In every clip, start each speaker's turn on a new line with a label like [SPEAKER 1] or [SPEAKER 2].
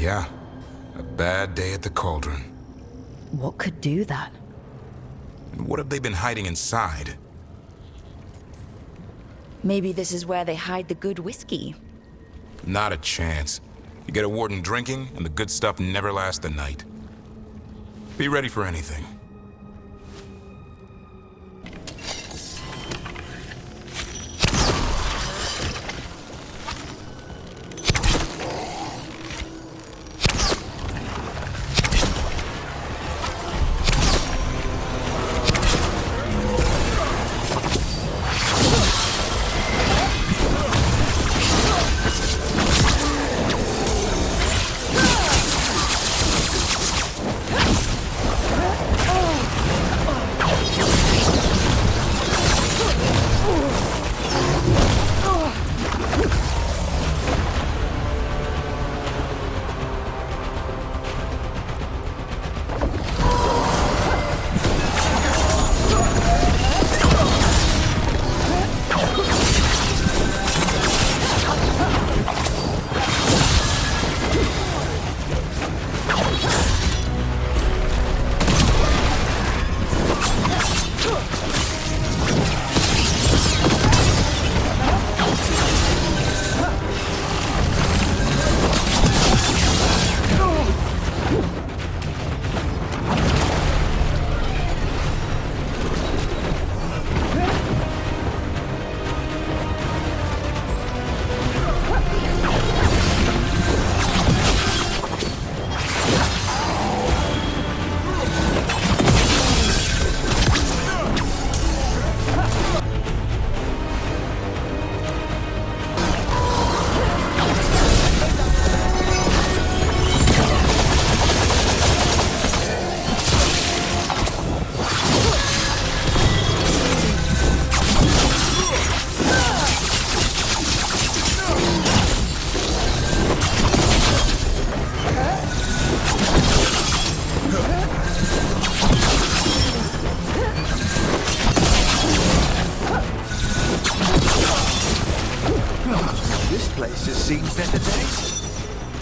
[SPEAKER 1] Yeah, a bad day at the cauldron.
[SPEAKER 2] What could do that?
[SPEAKER 1] And what have they been hiding inside?
[SPEAKER 2] Maybe this is where they hide the good whiskey.
[SPEAKER 1] Not a chance. You get a warden drinking, and the good stuff never lasts the night. Be ready for anything.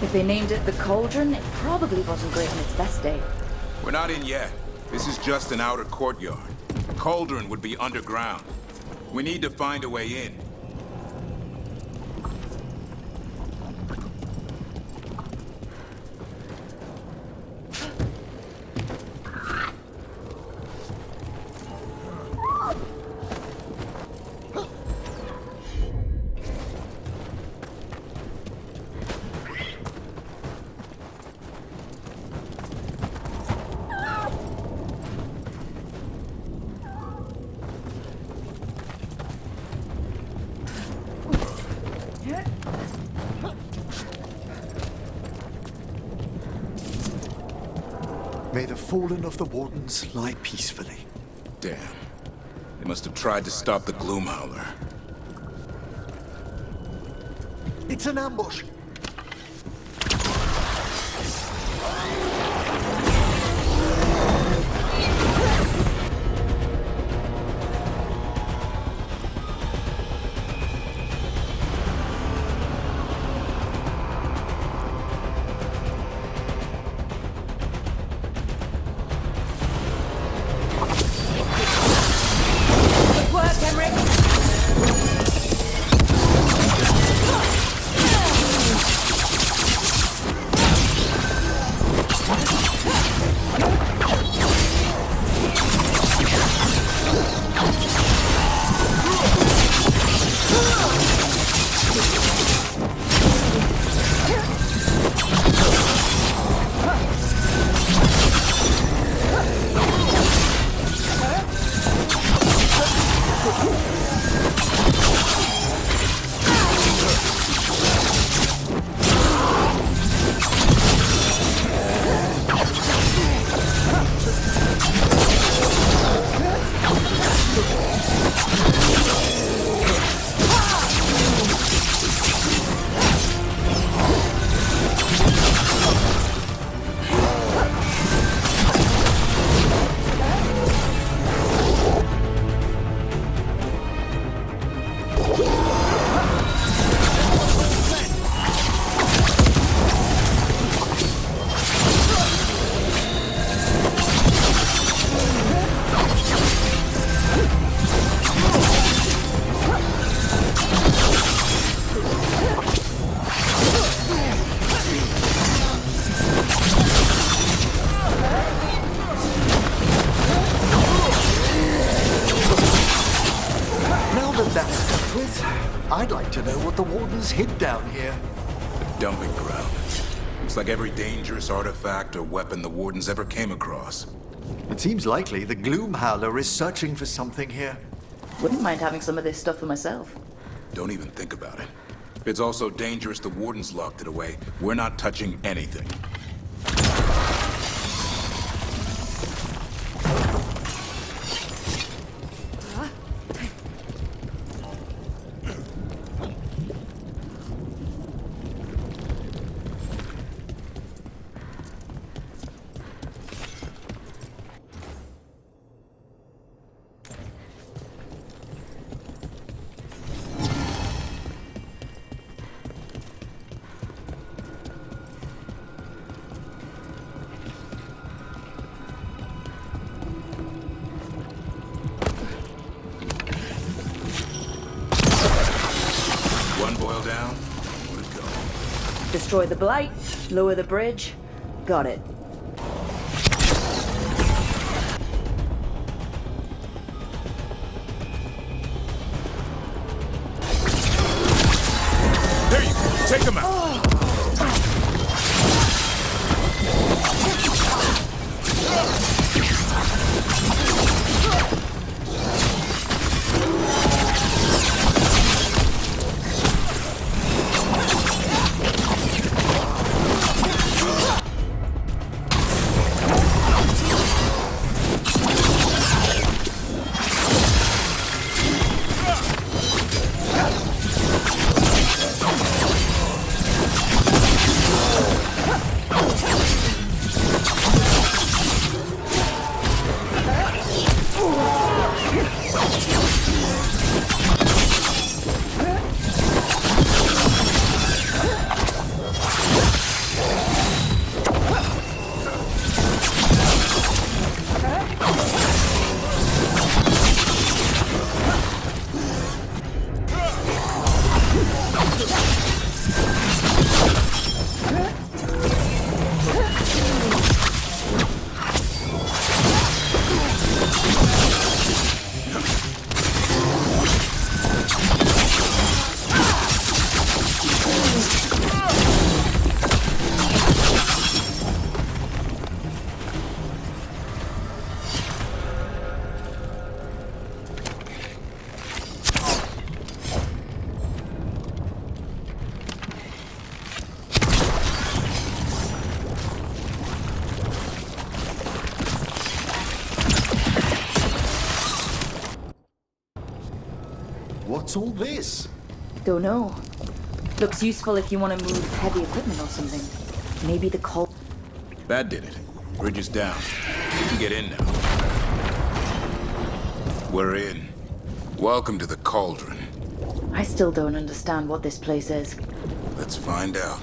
[SPEAKER 2] If they named it the Cauldron, it probably wasn't great on its best day.
[SPEAKER 1] We're not in yet. This is just an outer courtyard. The cauldron would be underground. We need to find a way in.
[SPEAKER 3] May the fallen of the Wardens lie peacefully.
[SPEAKER 1] Damn. They must have tried to stop the Gloomhowler.
[SPEAKER 3] It's an ambush! What's hid down here?
[SPEAKER 1] A dumping ground. Looks like every dangerous artifact or weapon the Wardens ever came across.
[SPEAKER 3] It seems likely the Gloomhowler is searching for something here.
[SPEAKER 2] Wouldn't mind having some of this stuff for myself.
[SPEAKER 1] Don't even think about it. If it's also dangerous the Wardens locked it away, we're not touching anything. One boil down, more to go.
[SPEAKER 2] Destroy the blight, lower the bridge. Got it.
[SPEAKER 1] There you go, take him out!
[SPEAKER 3] What's all this?
[SPEAKER 2] Don't know. Looks useful if you want to move heavy equipment or something. Maybe the call.
[SPEAKER 1] That did it. Bridge is down. We can get in now. We're in. Welcome to the Cauldron.
[SPEAKER 2] I still don't understand what this place is.
[SPEAKER 1] Let's find out.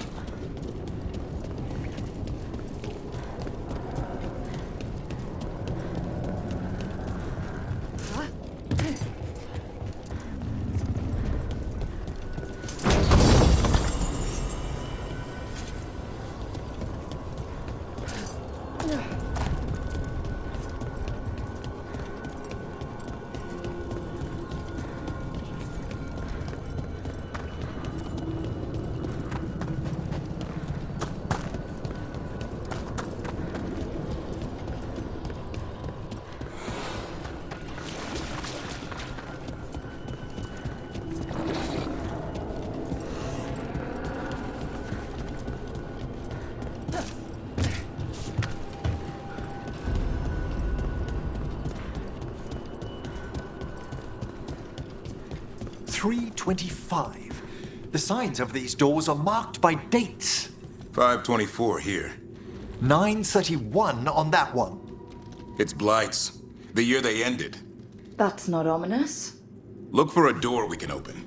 [SPEAKER 3] .325. The signs of these doors are marked by dates.
[SPEAKER 1] 524 here.
[SPEAKER 3] 931 on that one.
[SPEAKER 1] It's Blight's. The year they ended.
[SPEAKER 2] That's not ominous.
[SPEAKER 1] Look for a door we can open.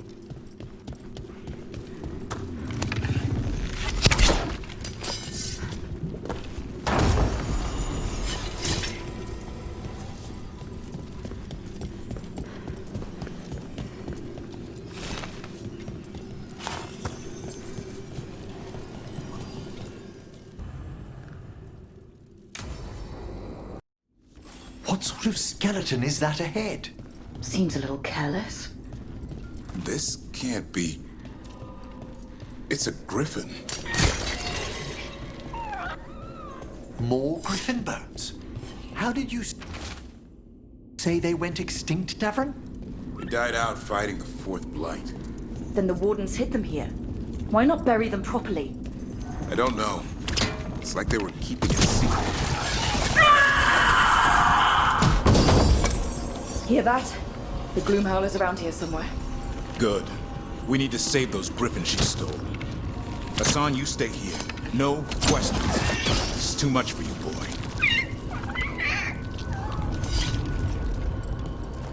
[SPEAKER 3] What sort of skeleton is that ahead?
[SPEAKER 2] Seems a little careless.
[SPEAKER 1] This can't be... It's a griffin.
[SPEAKER 3] More griffin bones? How did you say they went extinct, Davrin?
[SPEAKER 1] They died out fighting the Fourth Blight.
[SPEAKER 2] Then the wardens hid them here. Why not bury them properly?
[SPEAKER 1] I don't know. It's like they were keeping it secret.
[SPEAKER 2] Hear that? The Gloomhowler's around here somewhere.
[SPEAKER 4] Good. We need to save those griffins she stole. Hassan, you stay here. No questions. It's too much for you, boy.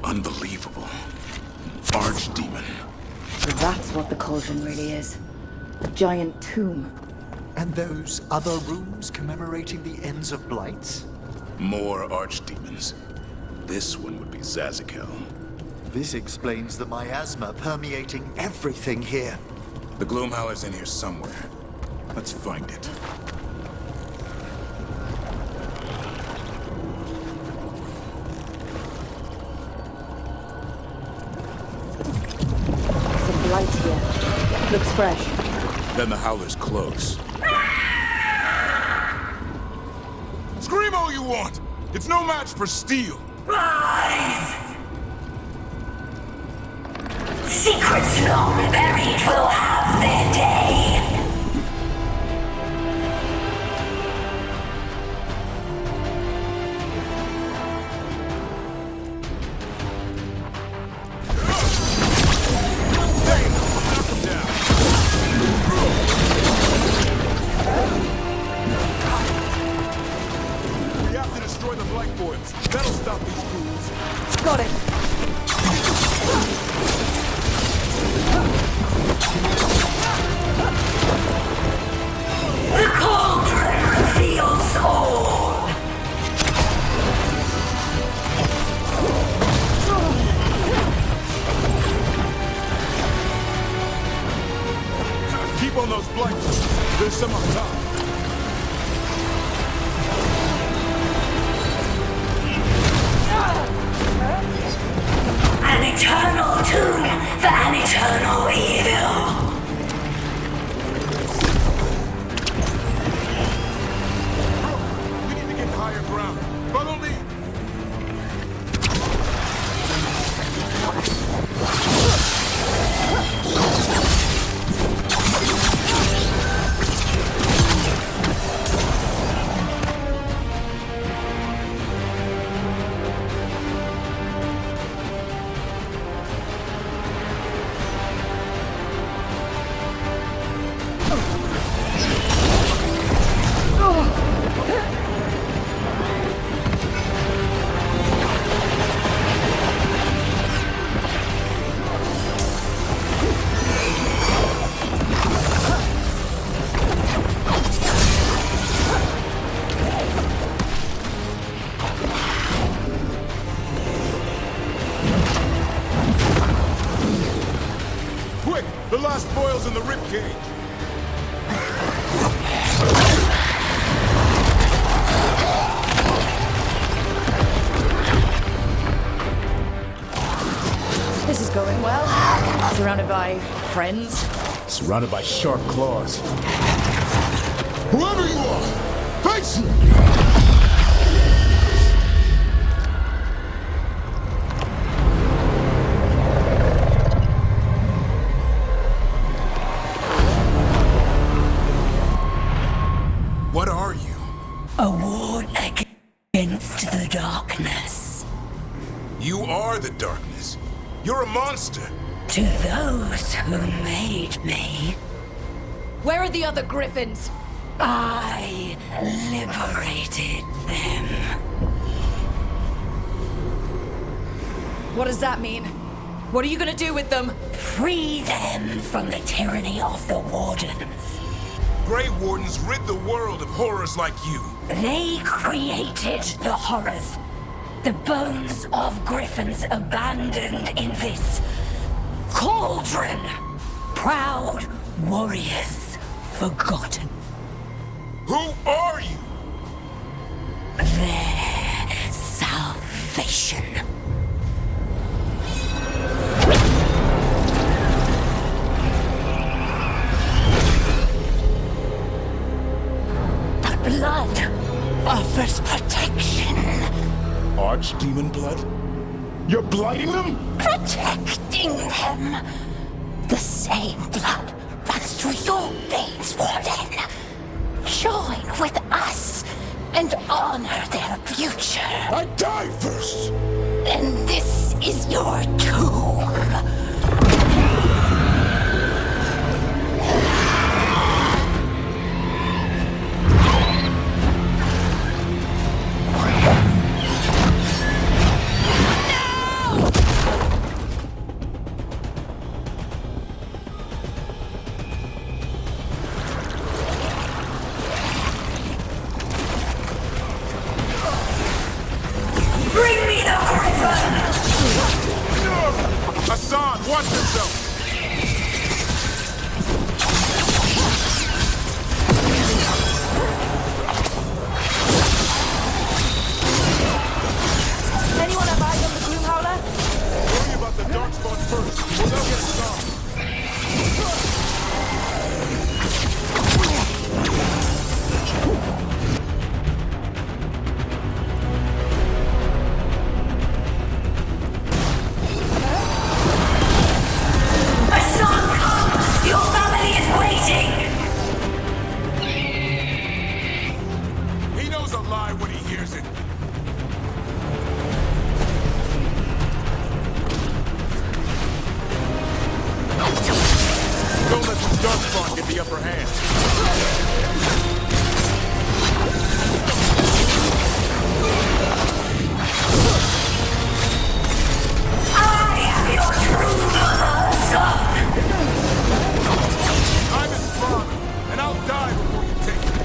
[SPEAKER 4] Unbelievable. Archdemon.
[SPEAKER 2] So that's what the cauldron really is. A giant tomb.
[SPEAKER 3] And those other rooms commemorating the ends of blights?
[SPEAKER 4] More archdemons. This one would be Zazakel.
[SPEAKER 3] This explains the miasma permeating everything here.
[SPEAKER 4] The Gloomhowler's in here somewhere. Let's find it.
[SPEAKER 2] Some blight here. Looks fresh.
[SPEAKER 4] Then the Howler's close.
[SPEAKER 1] Scream all you want! It's no match for steel!
[SPEAKER 5] Rise! Secrets long buried will have their day.
[SPEAKER 1] We have to destroy the Blight Boils. That'll stop these ghouls.
[SPEAKER 2] Got it.
[SPEAKER 5] The cauldron reveals all.
[SPEAKER 1] Keep on those Blight Boils. There's some on top.
[SPEAKER 5] An eternal tomb for an eternal evil.
[SPEAKER 1] We need to get to higher ground. Follow me. Quick! The last boil's in the ribcage.
[SPEAKER 2] This is going well. Surrounded by friends.
[SPEAKER 4] Surrounded by sharp claws.
[SPEAKER 1] Whoever you are, face it! What are you?
[SPEAKER 5] A ward against the darkness.
[SPEAKER 1] You are the darkness. You're a monster.
[SPEAKER 5] To those who made me,
[SPEAKER 2] Where are the other griffins?
[SPEAKER 5] I liberated them.
[SPEAKER 2] What does that mean? What are you gonna do with them?
[SPEAKER 5] Free them from the tyranny of the Wardens.
[SPEAKER 1] Grey Wardens rid the world of horrors like you.
[SPEAKER 5] They created the horrors. The bones of griffins abandoned in this cauldron. Proud warriors forgotten.
[SPEAKER 1] Who are you?
[SPEAKER 5] Their salvation. blood offers protection.
[SPEAKER 4] Archdemon blood? You're blighting them?
[SPEAKER 5] Protecting them. The same blood runs through your veins, Warden. Join with us and honor their future.
[SPEAKER 4] I die first!
[SPEAKER 5] Then this is your tomb. Bring me the griffin!
[SPEAKER 1] Hassan, watch yourself!
[SPEAKER 2] Anyone have eyes on the Gloomhowler?
[SPEAKER 1] Worry about the darkspawn first. We'll go get Hassan.
[SPEAKER 5] Hassan, come! Your family is waiting!
[SPEAKER 1] He knows a lie when he hears it. Don't let this darkspawn get the upper hand.
[SPEAKER 5] I am your true mother, son!
[SPEAKER 1] I'm his father, and I'll die before you take it.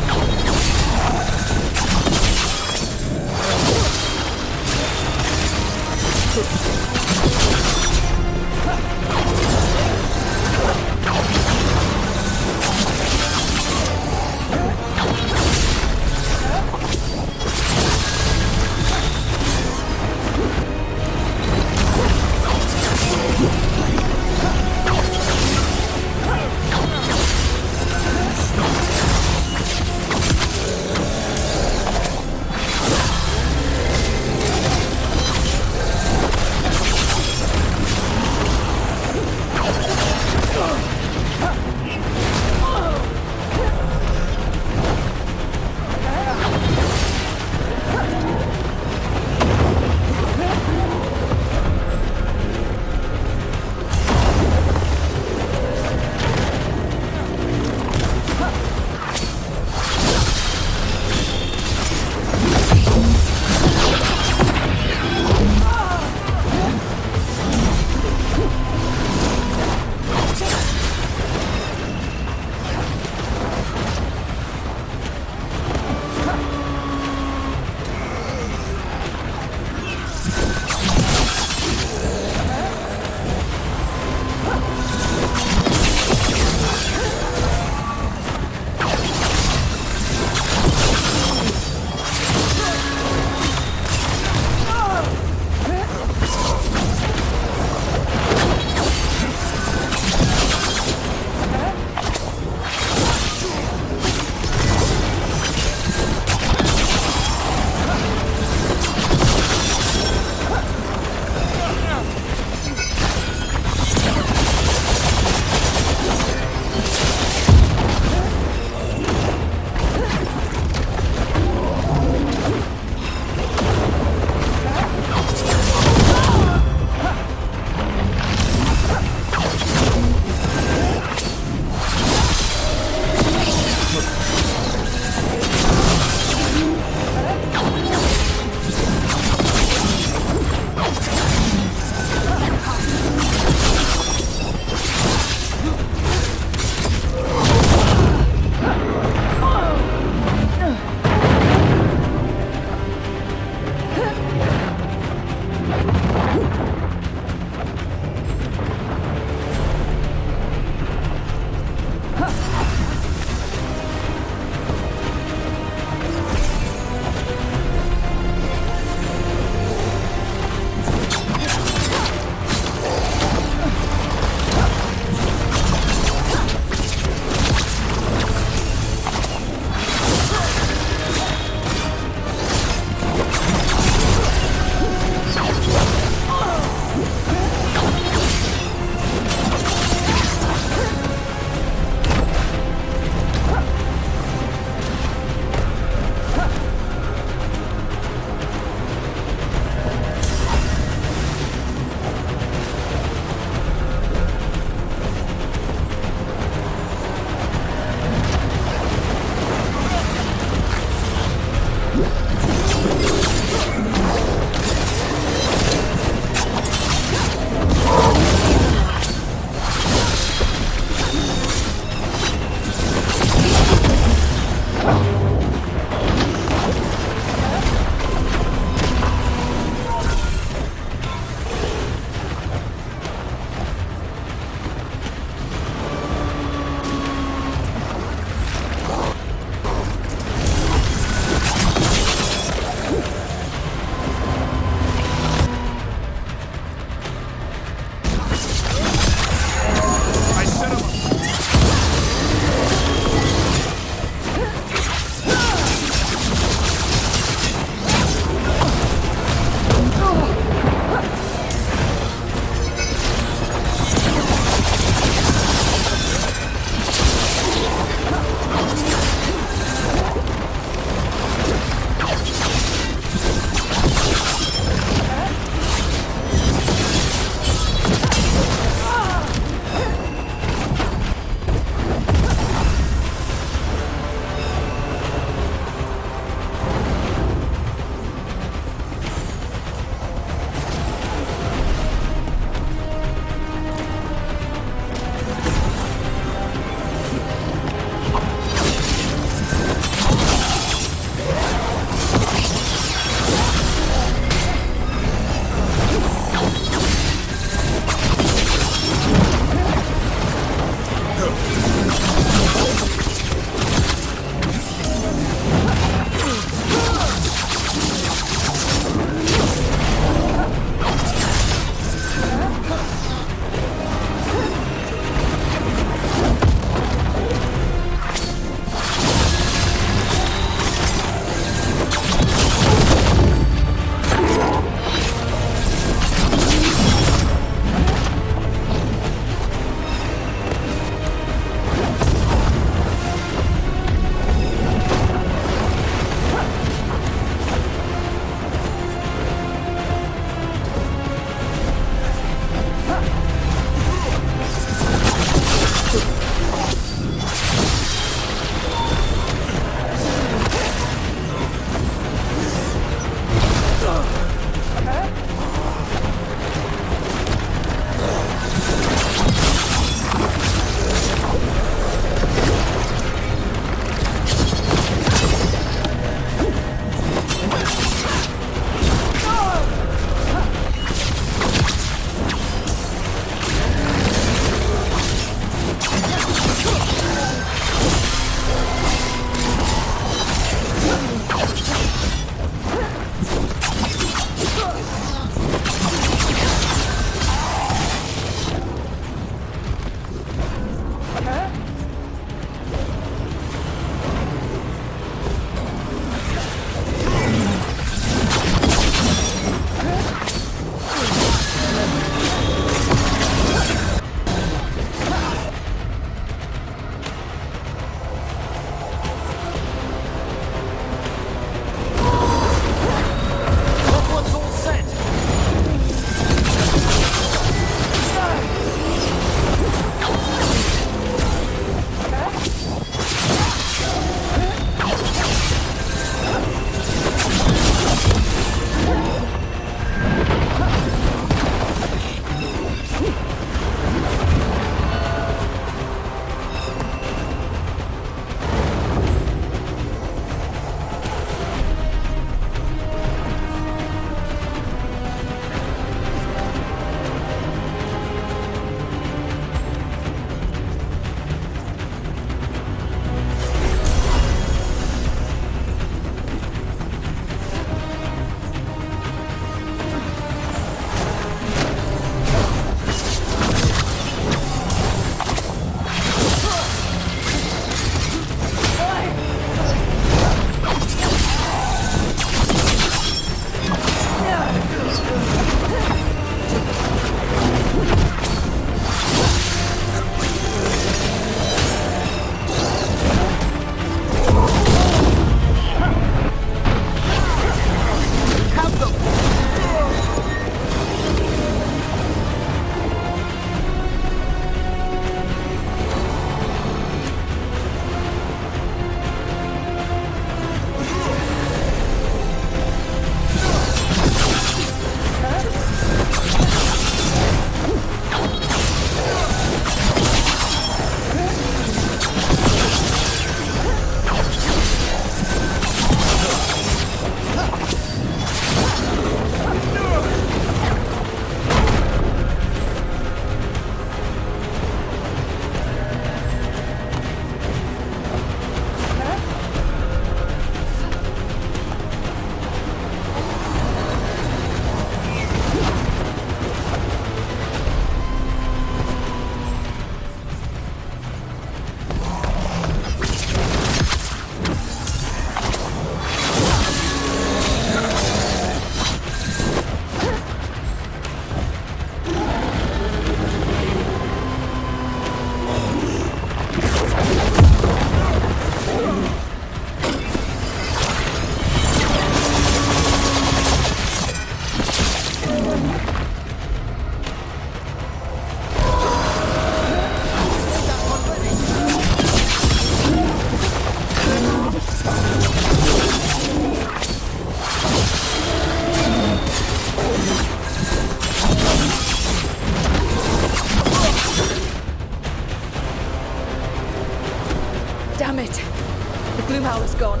[SPEAKER 2] Damn it. The Gloomhowler's gone.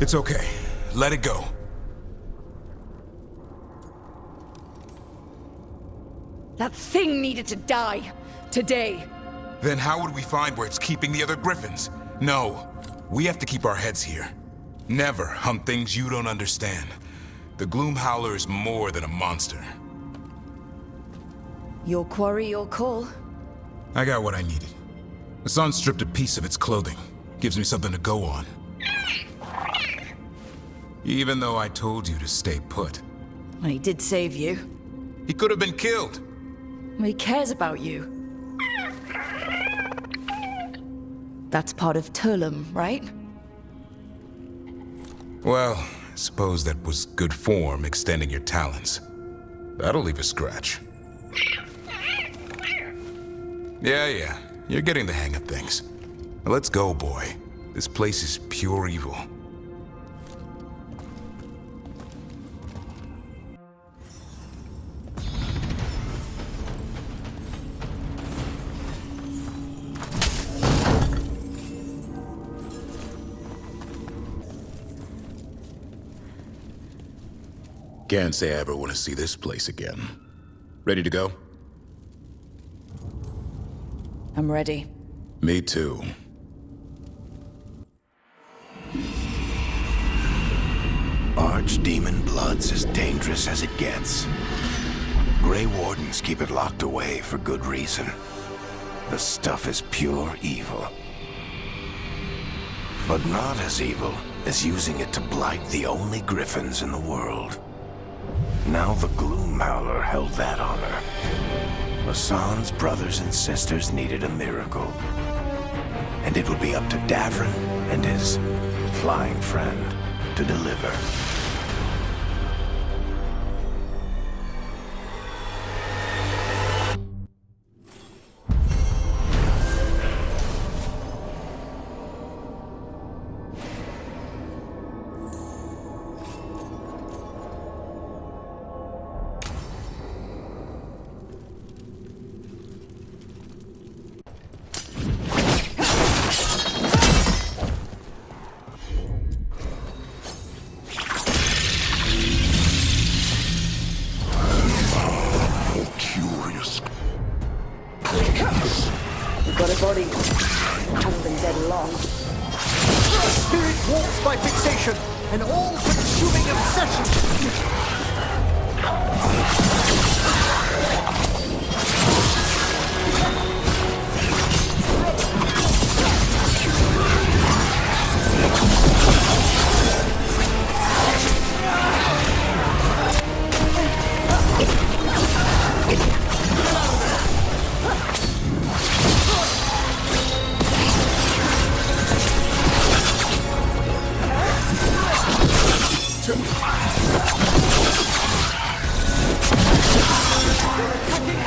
[SPEAKER 1] It's okay. Let it go.
[SPEAKER 2] That thing needed to die. Today.
[SPEAKER 1] Then how would we find where it's keeping the other griffins? No. We have to keep our heads here. Never hunt things you don't understand. The Gloomhowler is more than a monster.
[SPEAKER 2] Your quarry, your call.
[SPEAKER 1] I got what I needed. The sun stripped a piece of its clothing. Gives me something to go on. Even though I told you to stay put.
[SPEAKER 2] He did save you.
[SPEAKER 1] He could have been killed.
[SPEAKER 2] He cares about you. That's part of Turlum, right?
[SPEAKER 1] Well, I suppose that was good form, extending your talons. That'll leave a scratch. Yeah. You're getting the hang of things. Now let's go, boy. This place is pure evil. Can't say I ever want to see this place again. Ready to go?
[SPEAKER 2] I'm ready.
[SPEAKER 1] Me too.
[SPEAKER 6] Archdemon blood's as dangerous as it gets. Grey Wardens keep it locked away for good reason. The stuff is pure evil. But not as evil as using it to blight the only griffins in the world. Now the Gloomhowler held that honor. Hassan's brothers and sisters needed a miracle. And it would be up to Davrin and his flying friend to deliver.
[SPEAKER 2] Got a body. Hasn't been dead long.
[SPEAKER 3] Spirit walks by fixation, an all-consuming obsession. Attacking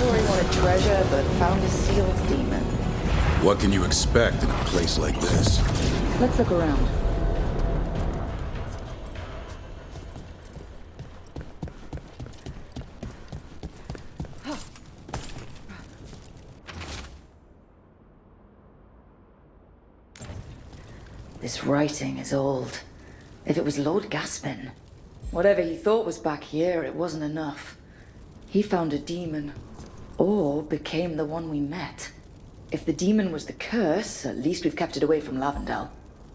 [SPEAKER 2] Glory wanted treasure, but found a sealed demon.
[SPEAKER 4] What can you expect in a place like this?
[SPEAKER 2] Let's look around. This writing is old. If it was Lord Gaspin, whatever he thought was back here, it wasn't enough. He found a demon, or became the one we met. If the demon was the curse, at least we've kept it away from Lavendel.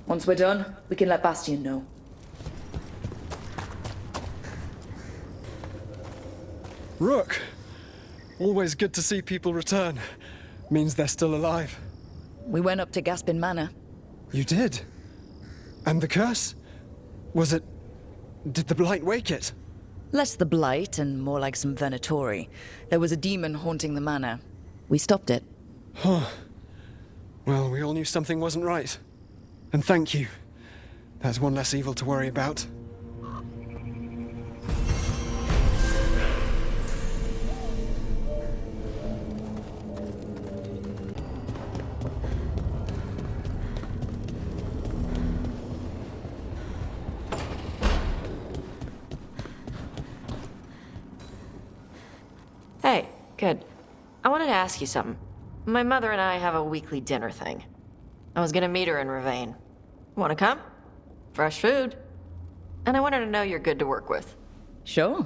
[SPEAKER 2] Once we're done, we can let Bastion know.
[SPEAKER 7] Rook! Always good to see people return. Means they're still alive.
[SPEAKER 2] We went up to Gaspin Manor.
[SPEAKER 7] You did? And the curse? Was it... Did the blight wake it?
[SPEAKER 2] Less the blight and more like some Venatori. There was a demon haunting the manor. We stopped it.
[SPEAKER 7] Huh. Well, we all knew something wasn't right. And thank you. There's one less evil to worry about.
[SPEAKER 8] Hey, good. I wanted to ask you something. My mother and I have a weekly dinner thing. I was gonna meet her in Ravane. Wanna come? Fresh food. And I wanted to know you're good to work with.
[SPEAKER 2] Sure.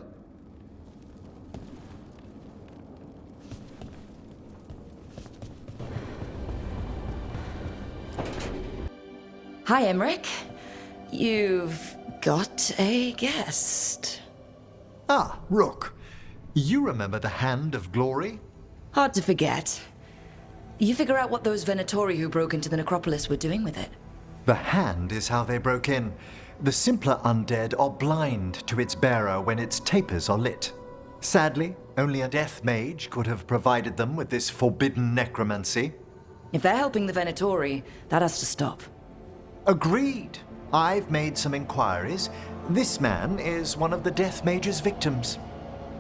[SPEAKER 2] Hi, Emmerich. You've got a guest.
[SPEAKER 3] Ah, Rook. You remember the Hand of Glory?
[SPEAKER 2] Hard to forget. You figure out what those Venatori who broke into the necropolis were doing with it.
[SPEAKER 3] The hand is how they broke in. The simpler undead are blind to its bearer when its tapers are lit. Sadly, only a death mage could have provided them with this forbidden necromancy.
[SPEAKER 2] If they're helping the Venatori, that has to stop.
[SPEAKER 3] Agreed. I've made some inquiries. This man is one of the death mage's victims.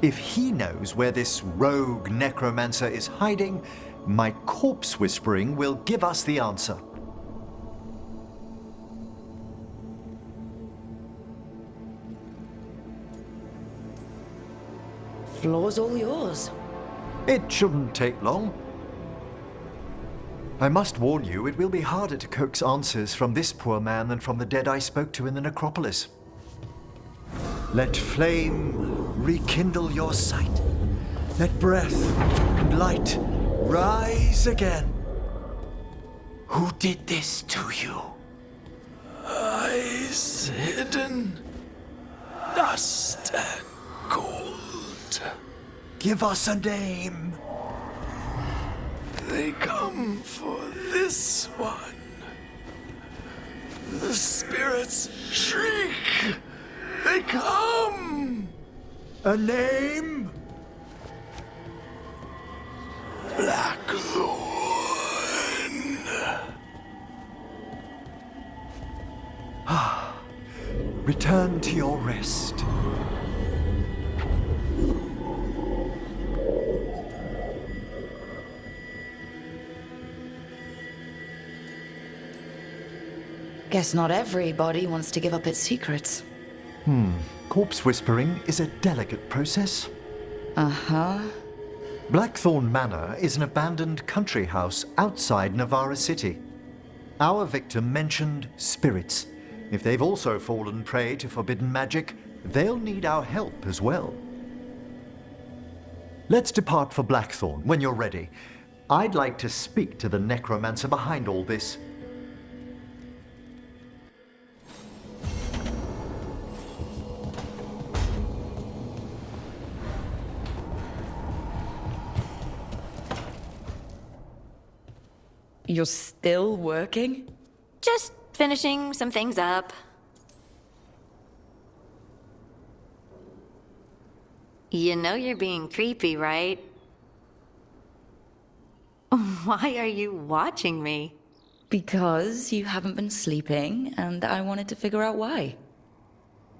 [SPEAKER 3] If he knows where this rogue necromancer is hiding, my corpse whispering will give us the answer.
[SPEAKER 2] Floor's all yours.
[SPEAKER 3] It shouldn't take long. I must warn you, it will be harder to coax answers from this poor man than from the dead I spoke to in the necropolis. Let flame rekindle your sight. Let breath and light rise again. Who did this to you?
[SPEAKER 6] Eyes hidden, dust and gold.
[SPEAKER 3] Give us a name.
[SPEAKER 6] They come for this one. The spirits shriek. They come.
[SPEAKER 3] A name?
[SPEAKER 6] Blackthorn.
[SPEAKER 3] Return to your rest.
[SPEAKER 2] Guess not everybody wants to give up its secrets.
[SPEAKER 3] Corpse whispering is a delicate process.
[SPEAKER 2] Uh-huh.
[SPEAKER 3] Blackthorn Manor is an abandoned country house outside Navarra City. Our victim mentioned spirits. If they've also fallen prey to forbidden magic, they'll need our help as well. Let's depart for Blackthorn when you're ready. I'd like to speak to the necromancer behind all this.
[SPEAKER 2] You're still working?
[SPEAKER 8] Just finishing some things up. You know you're being creepy, right? Why are you watching me?
[SPEAKER 2] Because you haven't been sleeping, and I wanted to figure out why.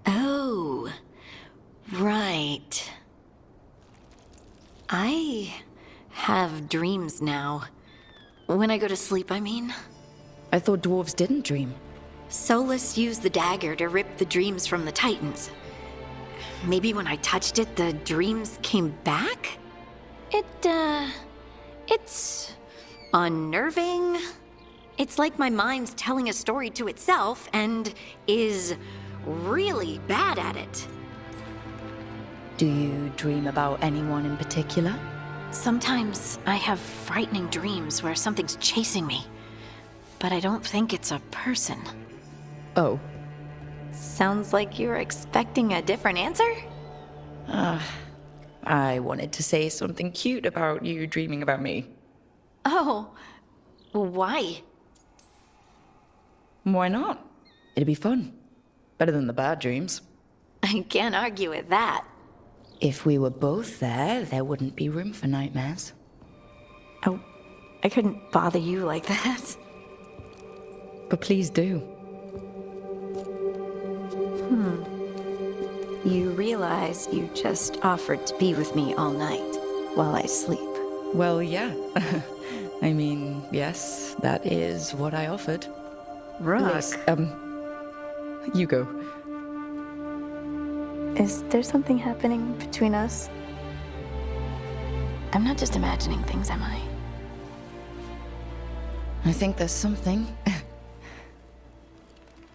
[SPEAKER 8] Oh, right. I
[SPEAKER 9] have dreams now. When I go to sleep, I mean.
[SPEAKER 2] I thought dwarves didn't dream.
[SPEAKER 9] Solus used the dagger to rip the dreams from the Titans. Maybe when I touched it, the dreams came back? It's unnerving. It's like my mind's telling a story to itself and is really bad at it.
[SPEAKER 2] Do you dream about anyone in particular?
[SPEAKER 9] Sometimes I have frightening dreams where something's chasing me, but I don't think it's a person.
[SPEAKER 2] Oh.
[SPEAKER 9] Sounds like you were expecting a different answer?
[SPEAKER 2] I wanted to say something cute about you dreaming about me.
[SPEAKER 9] Oh, why?
[SPEAKER 2] Why not? It'd be fun. Better than the bad dreams.
[SPEAKER 9] I can't argue with that.
[SPEAKER 2] If we were both there wouldn't be room for nightmares.
[SPEAKER 9] Oh, I couldn't bother you like that.
[SPEAKER 2] But please do.
[SPEAKER 9] You realize you just offered to be with me all night while I sleep.
[SPEAKER 2] Well, yeah. I mean, yes, that is what I offered.
[SPEAKER 9] Rook.
[SPEAKER 2] You go.
[SPEAKER 9] Is there something happening between us? I'm not just imagining things, am I?
[SPEAKER 2] I think there's something.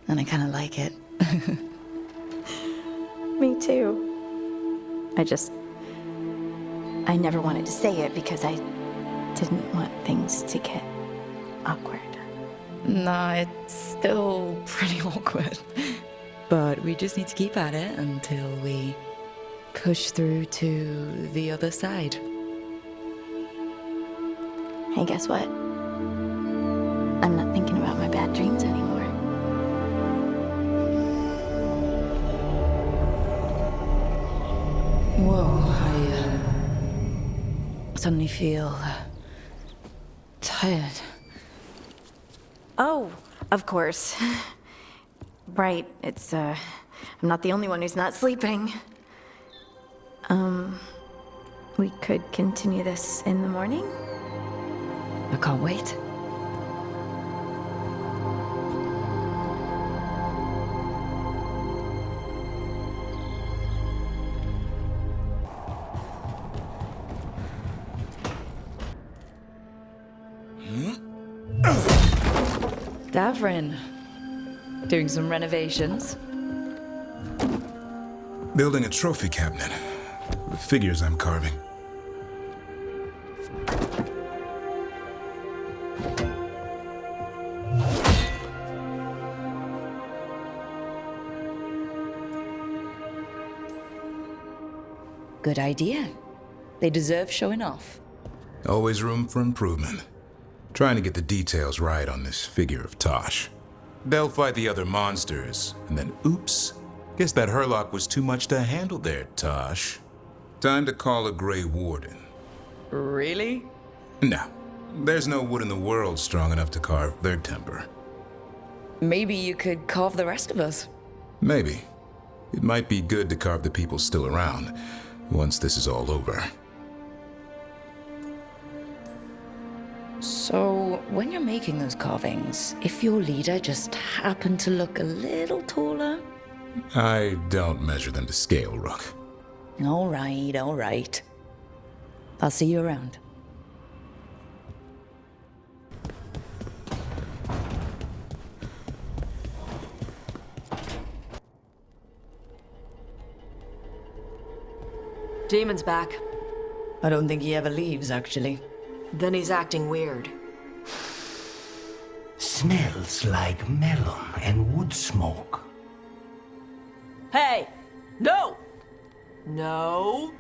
[SPEAKER 2] And I kind of like it.
[SPEAKER 9] Me too. I never wanted to say it because I didn't want things to get awkward.
[SPEAKER 2] Nah, it's still pretty awkward. But we just need to keep at it until we push through to the other side.
[SPEAKER 9] Hey, guess what? I'm not thinking about my bad dreams anymore.
[SPEAKER 2] Whoa, I suddenly feel tired.
[SPEAKER 9] Oh, of course. Right, it's, I'm not the only one who's not sleeping. We could continue this in the morning?
[SPEAKER 2] I can't wait. Davrin. Doing some renovations.
[SPEAKER 1] Building a trophy cabinet. The figures I'm carving.
[SPEAKER 2] Good idea. They deserve showing off.
[SPEAKER 1] Always room for improvement. Trying to get the details right on this figure of Tosh. They'll fight the other monsters, and then oops. Guess that Hurlock was too much to handle there, Tosh. Time to call a Grey Warden.
[SPEAKER 2] Really?
[SPEAKER 1] No. There's no wood in the world strong enough to carve their temper.
[SPEAKER 2] Maybe you could carve the rest of us.
[SPEAKER 1] Maybe. It might be good to carve the people still around, once this is all over.
[SPEAKER 2] So, when you're making those carvings, if your leader just happened to look a little taller?
[SPEAKER 1] I don't measure them to scale, Rook.
[SPEAKER 2] All right. I'll see you around.
[SPEAKER 8] Demon's back.
[SPEAKER 2] I don't think he ever leaves, actually.
[SPEAKER 8] Then he's acting weird.
[SPEAKER 10] Smells like melon and wood smoke.
[SPEAKER 8] Hey! No! No!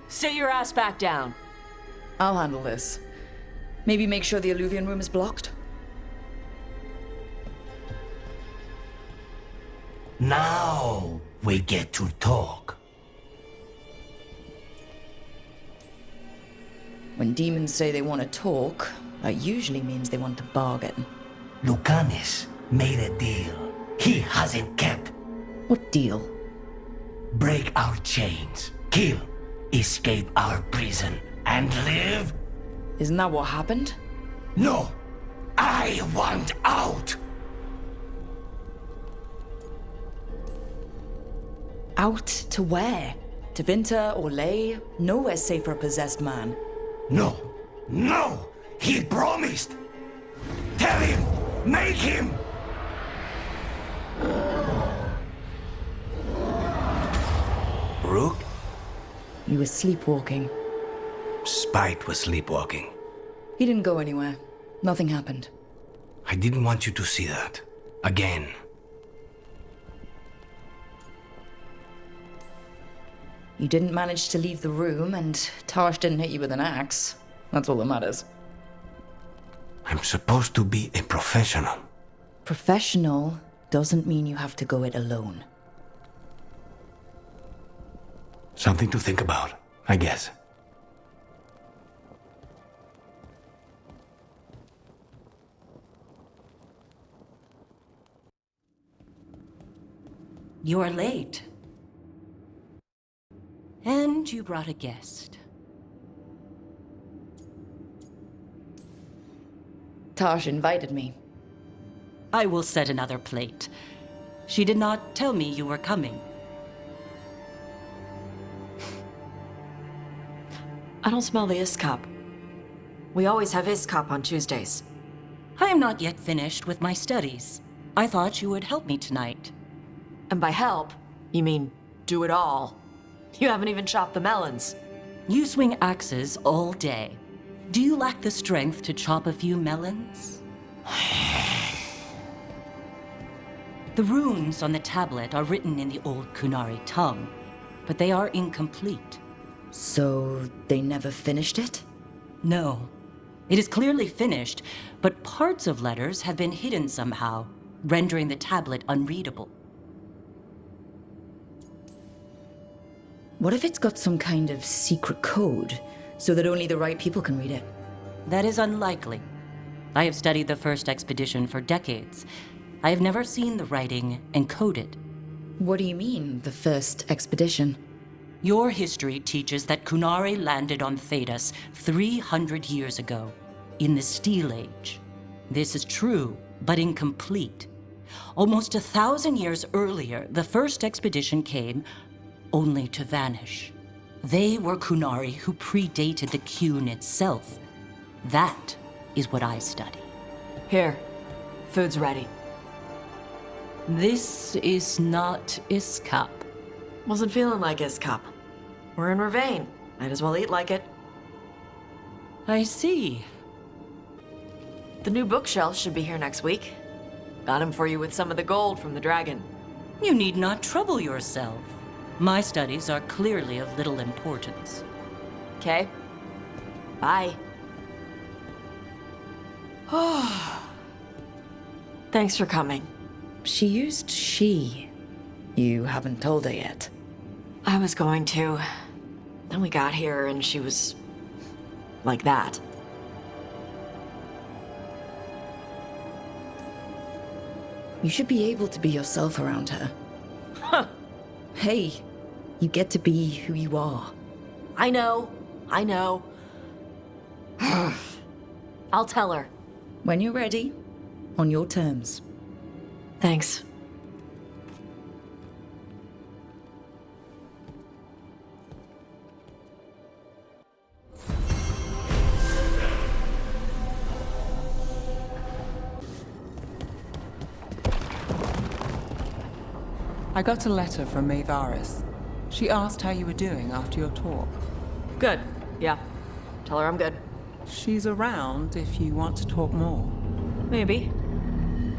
[SPEAKER 8] Sit your ass back down.
[SPEAKER 2] I'll handle this. Maybe make sure the Alluvian room is blocked?
[SPEAKER 10] Now we get to talk.
[SPEAKER 2] When demons say they want to talk, that usually means they want to bargain.
[SPEAKER 10] Lucanis made a deal he hasn't kept.
[SPEAKER 2] What deal?
[SPEAKER 10] Break our chains, kill, escape our prison, and live
[SPEAKER 2] Isn't that what happened?
[SPEAKER 10] No! I want out!
[SPEAKER 2] Out to where? To Vinter or Lay? Nowhere's safe for a possessed man.
[SPEAKER 10] No! No! He promised! Tell him! Make him! Rook?
[SPEAKER 2] You were sleepwalking.
[SPEAKER 10] Spite was sleepwalking.
[SPEAKER 2] He didn't go anywhere. Nothing happened.
[SPEAKER 10] I didn't want you to see that. Again.
[SPEAKER 2] You didn't manage to leave the room, and Tosh didn't hit you with an axe. That's all that matters.
[SPEAKER 10] I'm supposed to be a professional.
[SPEAKER 2] Professional doesn't mean you have to go it alone.
[SPEAKER 10] Something to think about, I guess.
[SPEAKER 11] You're late. And you brought a guest.
[SPEAKER 2] Tosh invited me.
[SPEAKER 11] I will set another plate. She did not tell me you were coming.
[SPEAKER 8] I don't smell the Iskop. We always have Iskop on Tuesdays.
[SPEAKER 11] I am not yet finished with my studies. I thought you would help me tonight.
[SPEAKER 8] And by help, you mean do it all. You haven't even chopped the melons.
[SPEAKER 11] You swing axes all day. Do you lack the strength to chop a few melons? The runes on the tablet are written in the old Kunari tongue, but they are incomplete.
[SPEAKER 2] So they never finished it?
[SPEAKER 11] No. It is clearly finished, but parts of letters have been hidden somehow, rendering the tablet unreadable.
[SPEAKER 2] What if it's got some kind of secret code, so that only the right people can read it?
[SPEAKER 11] That is unlikely. I have studied the first expedition for decades. I have never seen the writing encoded.
[SPEAKER 2] What do you mean, the first expedition?
[SPEAKER 11] Your history teaches that Kunari landed on Thedas 300 years ago, in the Steel Age. This is true, but incomplete. Almost 1,000 years earlier, the first expedition came, only to vanish. They were Kunari who predated the Qun itself. That is what I study.
[SPEAKER 8] Here, food's ready.
[SPEAKER 11] This is not Iskop.
[SPEAKER 8] Wasn't feeling like Iskop. We're in Ravane. Might as well eat like it.
[SPEAKER 11] I see.
[SPEAKER 8] The new bookshelf should be here next week. Got him for you with some of the gold from the dragon.
[SPEAKER 11] You need not trouble yourself. My studies are clearly of little importance.
[SPEAKER 8] Okay. Bye. Thanks for coming.
[SPEAKER 2] She used she. You haven't told her yet.
[SPEAKER 8] I was going to. Then we got here and she was like that.
[SPEAKER 2] You should be able to be yourself around her. Hey, you get to be who you are.
[SPEAKER 8] I know. I'll tell her.
[SPEAKER 2] When you're ready, on your terms.
[SPEAKER 8] Thanks.
[SPEAKER 12] I got a letter from Maevaris. She asked how you were doing after your talk.
[SPEAKER 8] Good. Yeah. Tell her I'm good.
[SPEAKER 12] She's around if you want to talk more.
[SPEAKER 8] Maybe.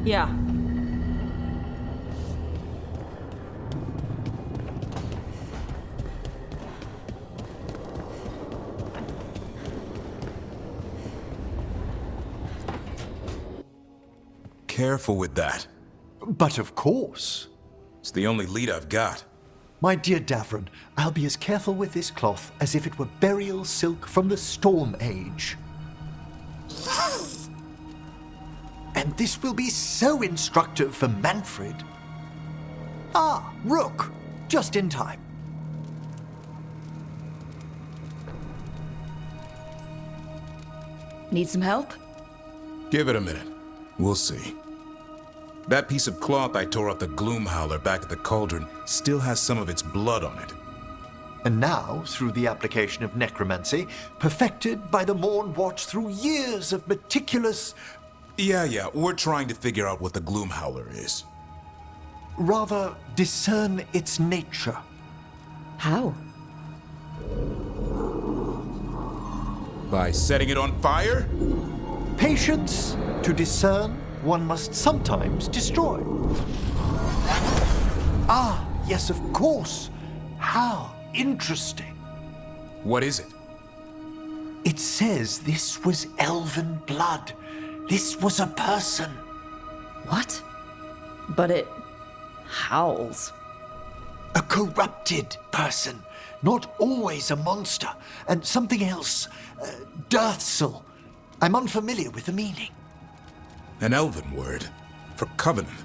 [SPEAKER 8] Yeah.
[SPEAKER 1] Careful with that.
[SPEAKER 3] But of course.
[SPEAKER 1] It's the only lead I've got.
[SPEAKER 3] My dear Davrin, I'll be as careful with this cloth as if it were burial silk from the Storm Age. And this will be so instructive for Manfred. Ah, Rook, just in time.
[SPEAKER 2] Need some help?
[SPEAKER 1] Give it a minute. We'll see. That piece of cloth I tore off the Gloomhowler back at the cauldron still has some of its blood on it.
[SPEAKER 3] And now, through the application of necromancy, perfected by the Morn Watch through years of meticulous...
[SPEAKER 1] Yeah, we're trying to figure out what the Gloomhowler is.
[SPEAKER 3] Rather, discern its nature.
[SPEAKER 2] How?
[SPEAKER 1] By setting it on fire?
[SPEAKER 3] Patience. To discern, one must sometimes destroy. Ah, yes, of course. How interesting.
[SPEAKER 1] What is it?
[SPEAKER 3] It says this was elven blood. This was a person.
[SPEAKER 2] What? But it howls.
[SPEAKER 3] A corrupted person. Not always a monster. And something else. Deathsel. I'm unfamiliar with the meaning.
[SPEAKER 1] An elven word for covenant.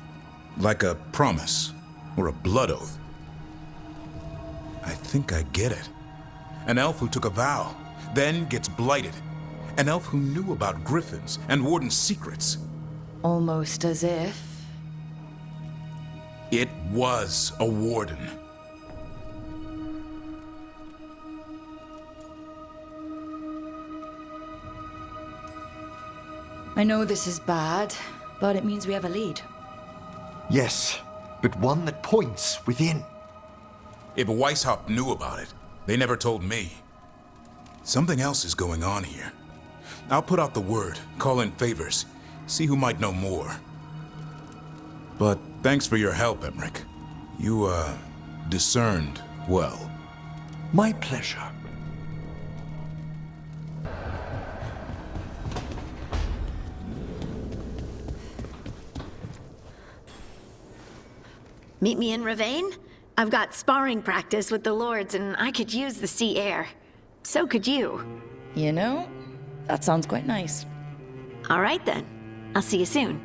[SPEAKER 1] Like a promise or a blood oath. I think I get it. An elf who took a vow, then gets blighted. An elf who knew about griffins and Warden's secrets.
[SPEAKER 2] Almost as if...
[SPEAKER 1] It was a Warden.
[SPEAKER 2] I know this is bad, but it means we have a lead.
[SPEAKER 3] Yes, but one that points within.
[SPEAKER 1] If Weishaupt knew about it, they never told me. Something else is going on here. I'll put out the word, call in favors, see who might know more. But thanks for your help, Emmerich. You, discerned well.
[SPEAKER 3] My pleasure.
[SPEAKER 9] Meet me in Ravane? I've got sparring practice with the lords and I could use the sea air. So could you.
[SPEAKER 2] You know, that sounds quite nice.
[SPEAKER 9] All right then. I'll see you soon.